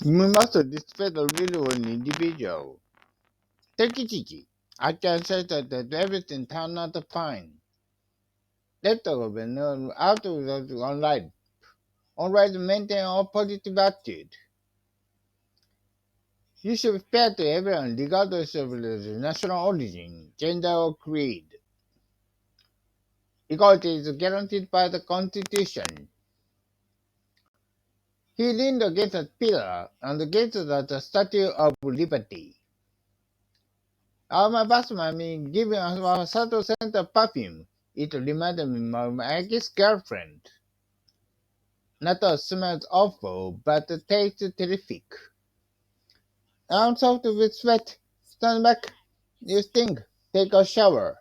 We must respect the will of an individual. Take it easy. I can say that everything turned out fine. Let the know afterwards online. Always maintain a positive attitude. You should be fair to everyone regardless of their national origin, gender or creed. Equality is guaranteed by the Constitution. He leaned against a pillar and against the Statue of Liberty. My bathroom, giving a subtle scent of perfume. It reminded me of my ex-girlfriend. Not that smells awful, but it tastes terrific. I'm soaked with sweat. Stand back. You stink. Take a shower.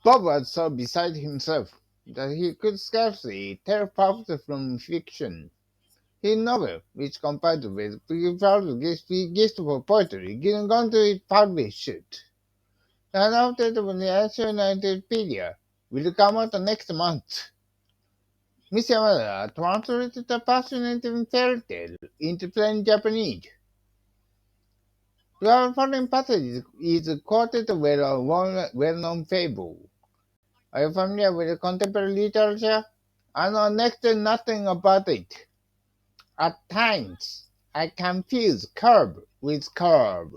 Bob was so beside himself that he could scarcely tell fact from fiction. His novel, which compared with proud gift for poetry, didn't going to be published. And after the National Encyclopedia will come out next month. Miss Yamada translated the fascinating fairy tale into plain Japanese. The following passage is quoted with a well-known fable. Are you familiar with contemporary literature? I know next to nothing about it. At times, I confuse curb with curb.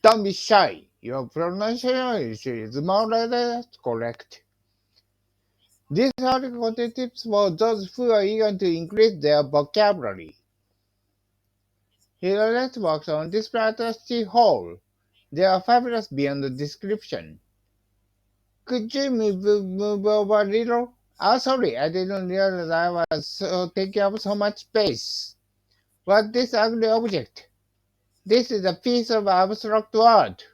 Don't be shy. Your pronunciation is more or less correct. This article contains tips for those who are eager to increase their vocabulary. Here are networks on display at City Hall. They are fabulous beyond the description. Could you move over a little? Oh, sorry, I didn't realize I was taking up so much space. What's this ugly object? This is a piece of abstract art.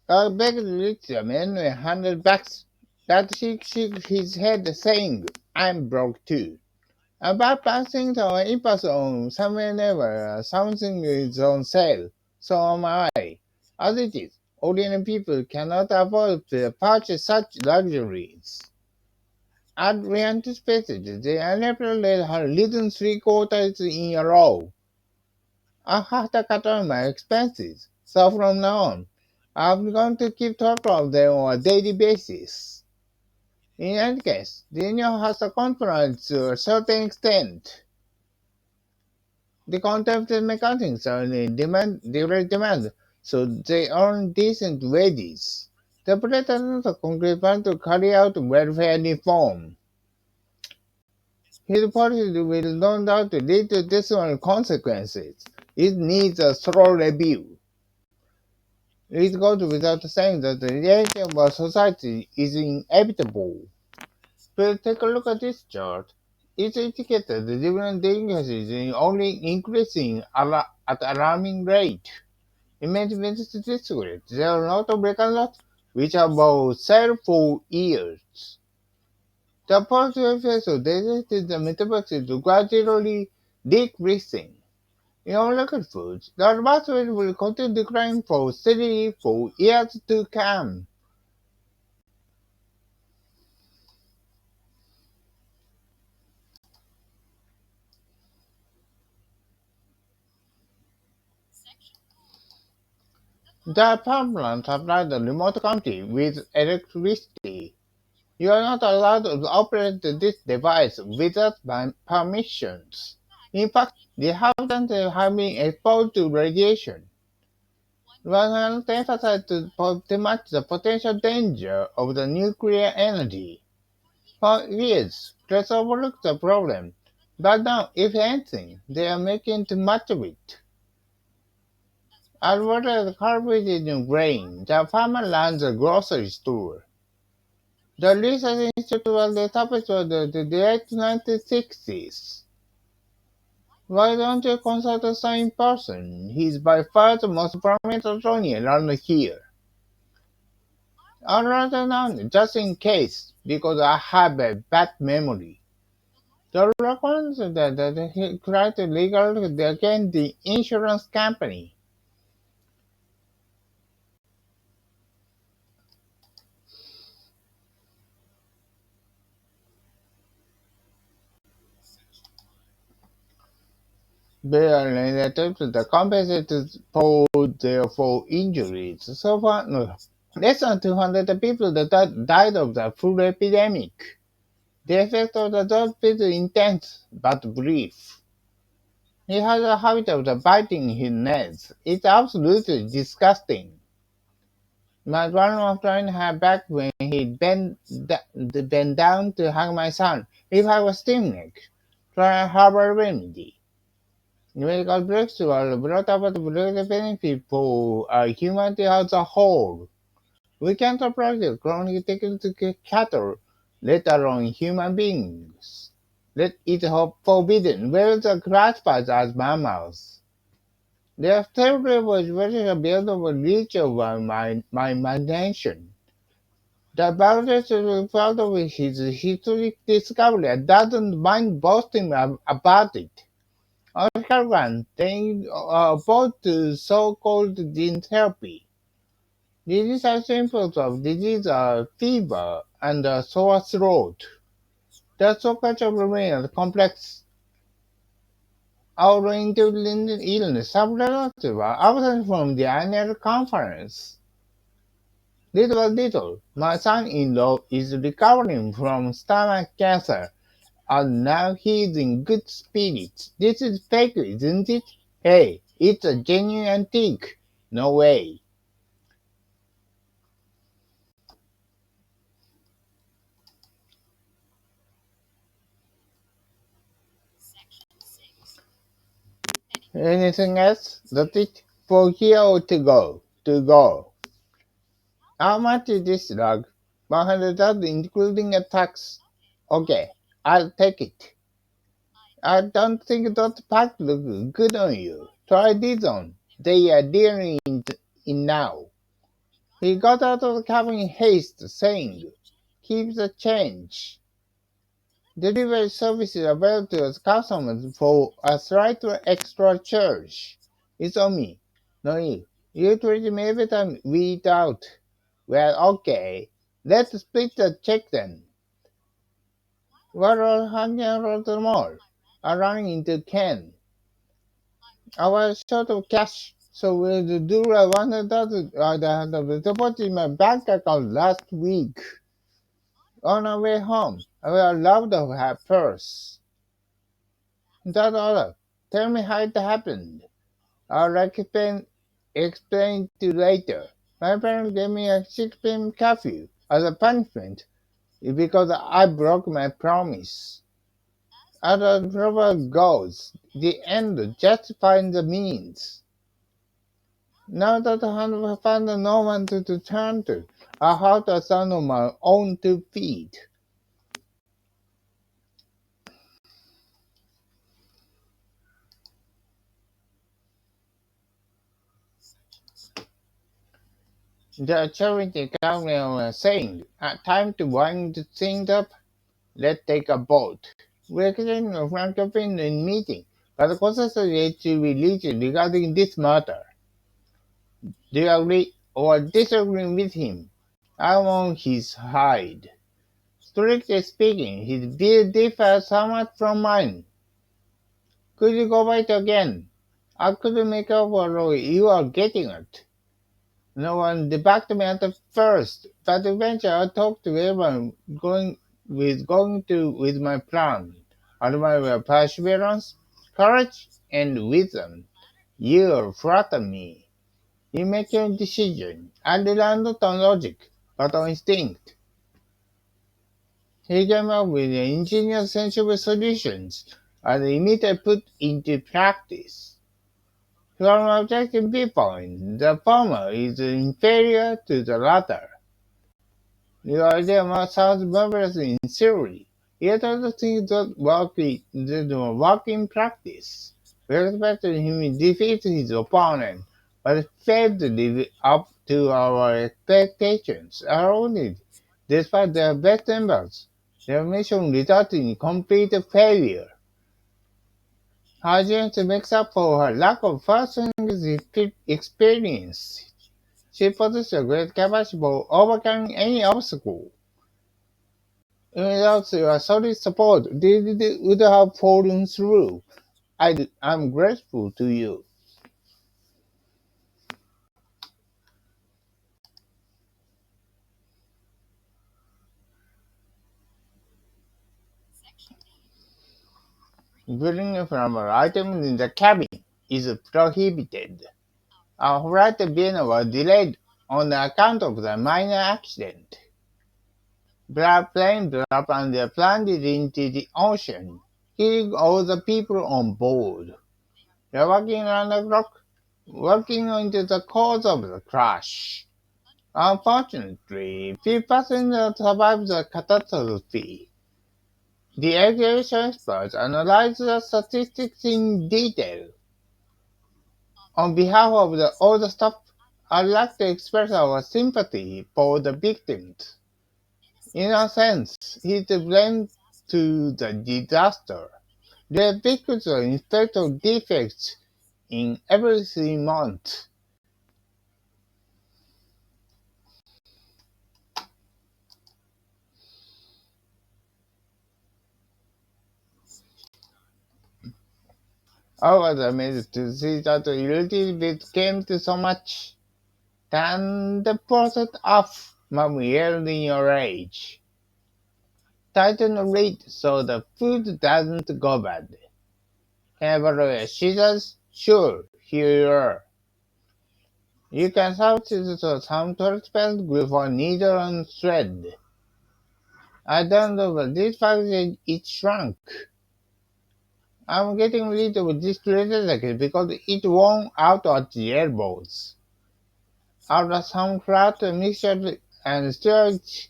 I begged the man with $100 that he shook his head, saying, I'm broke too. About passing the impulse on whenever something is on sale, so am I. As it is, ordinary people cannot afford to purchase such luxuries. As we anticipated, the unemployed had risen 3 quarters in a row. I have to cut down my expenses, so from now on, I'm going to keep track of them on a daily basis. In any case, the union has a conference to a certain extent. The content mechanics are in direct demand, so they earn decent wages. The president of Congress plan to carry out welfare reform. His policy will no doubt lead to dismal consequences. It needs a thorough review. It goes without saying that the reality of our society is inevitable. But take a look at this chart. It indicates that the dividend delinquencies is only increasing at alarming rate. In many statistics, there are not of records which are about sale for years. The positive effects of this is the metabolism is gradually decreasing. In all liquid foods, the advanced rate will continue declining for steadily for years to come. The power plant supplies the remote county with electricity. You are not allowed to operate this device without permissions. In fact, the inhabitants have been exposed to radiation. One cannot emphasize too much the potential danger of the nuclear energy. For years, let's overlook the problem. But now, if anything, they are making too much of it. As well as carbonated in grain, the farmer runs a grocery store. The research institute was established in the late 1960s. Why don't you consult the same person? He's by far the most prominent attorney around here. I'd rather none, just in case, because I have a bad memory. The records that he tried to legal against the insurance company. They are related to the compensated for their for injuries. So far, no, less than 200 people that died of the flu epidemic. The effect of the dog is intense but brief. He has a habit of biting his nails. It's absolutely disgusting. My grandma turned her back when he bent down to hug my son. If I was Timnick, try a harbor remedy. Medical breakthrough are brought about the benefit for humanity as a whole. We can't practice chronic technical cattle, let alone human beings. Let it be forbidden, where the classified as mammals. Their territory was very beyond reach of my imagination. The Barrett is proud of his historic discovery and doesn't mind boasting about it. Oscar Grant thanked both to so-called gene therapy. These are symptoms of disease are fever and a sore throat. The so-called remains complex autoimmune illness subrelators were absent from the annual conference. Little by little, my son-in-law is recovering from stomach cancer, and now he is in good spirits. This is fake, isn't it? Hey, it's a genuine antique. No way. Anything else? That's it. For here to go. To go. How much is this rug? 100 including a tax. Okay, I'll take it. I don't think those packs look good on you. Try these on. They are dealing in now. He got out of the cabin in haste, saying, keep the change. Delivery service is available to its customers for a slight extra charge. It's on me, not you. You treat me every time we eat out. Well, okay. Let's split the check then. We're all hanging around the mall. I ran into Ken. I was short of cash, so we'll do a $100 deposit in my bank account last week. On our way home, I will love to have purse. That's all. Tell me how it happened. I'll explain to you later. My parents gave me a 6 p.m. curfew as a punishment because I broke my promise. As the proverb goes, the end justifies the means. Now that I have found no one to turn to, I have to stand on my own 2 feet. The charity company was saying, time to wind things up. Let's take a vote. We're getting a frank opinion in meeting, but the consensus is to religion regarding this matter. Do you agree or disagree with him? I'm on his side. Strictly speaking, his view differs somewhat from mine. Could you go by it again? I couldn't make out what you are getting at. No one backed me at first, but eventually I talked to everyone going with my plan. Admire perseverance, courage, and wisdom. You flatter me. You make your decision. I rely not on logic, but on instinct. He came up with ingenious sensible solutions, and immediately put into practice. From an objective viewpoint, the former is inferior to the latter. The idea sounds marvelous in theory, yet other things don't work in practice. We expected him to defeat his opponent, but failed to live up to our expectations are only despite their best efforts. Their mission resulted in complete failure. Hajime makes up for her lack of first-hand experience. She possesses a great capacity for overcoming any obstacle. Without your solid support, this would have fallen through. I'm grateful to you. Bringing from items in the cabin is prohibited. Our flight to Vienna was delayed on account of the minor accident. The plane blew up and they plunged into the ocean, killing all the people on board. They're working around the clock, working into the cause of the crash. Unfortunately, few passengers survived the catastrophe. The aviation experts analyzed the statistics in detail. On behalf of all the staff, I'd like to express our sympathy for the victims. In a sense, he's to blame to the disaster. The victims are inspector defects in every 3 months. I was amazed to see that the relative came to so much. Turn the process off, Mom yelled in a rage. Tighten the lid so the food doesn't go bad. Can I borrow your scissors? Sure, here you are. You can substitute some transparent glue for needle and thread. I don't know, but this package it shrunk. I'm getting rid of this leather jacket because it worn out at the elbows. After some flat mixture and storage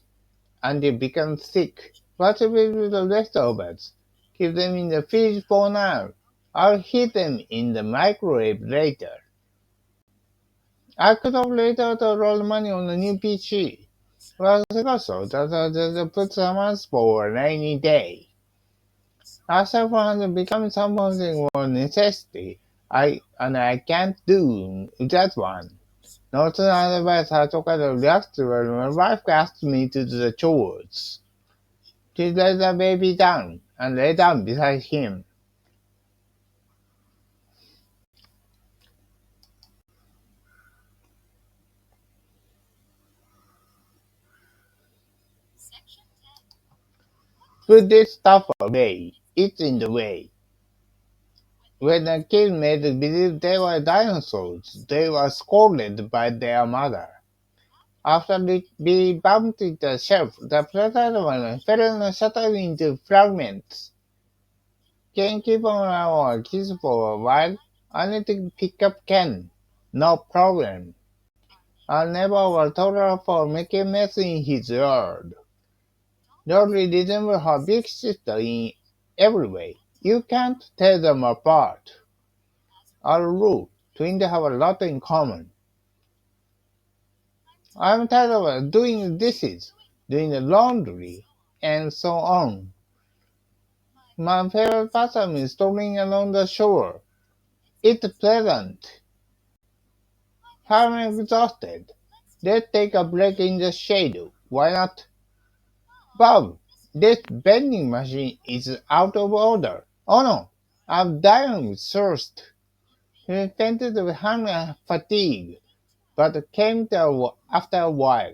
and it becomes thick. What to do with the leftovers? Keep them in the fridge for now. I'll heat them in the microwave later. I could have later to roll money on a new PC. Well, also that I just put some else for a rainy day. After has become something more necessity, I can't do that one. Not otherwise I took a relaxed when my wife asked me to do the chores. She let the baby down and lay down beside him. Put this stuff away. It's in the way. When the kids made believe they were dinosaurs, they were scolded by their mother. After it being bumped into the shelf, the platinum fell and shattered into fragments. Can keep on our kids for a while? I need to pick up Ken. No problem. I'll never will tolerate for making a mess in his yard. Dorothy resembles her big sister in every way. You can't tell them apart. Our rule, twins have a lot in common. I'm tired of doing the dishes, doing the laundry, and so on. My favorite pastime is strolling along the shore. It's pleasant. I'm exhausted. Let's take a break in the shade. Why not? Bob, this vending machine is out of order. Oh no, I'm dying with thirst. He fainted with hunger and fatigue, but came to after a while.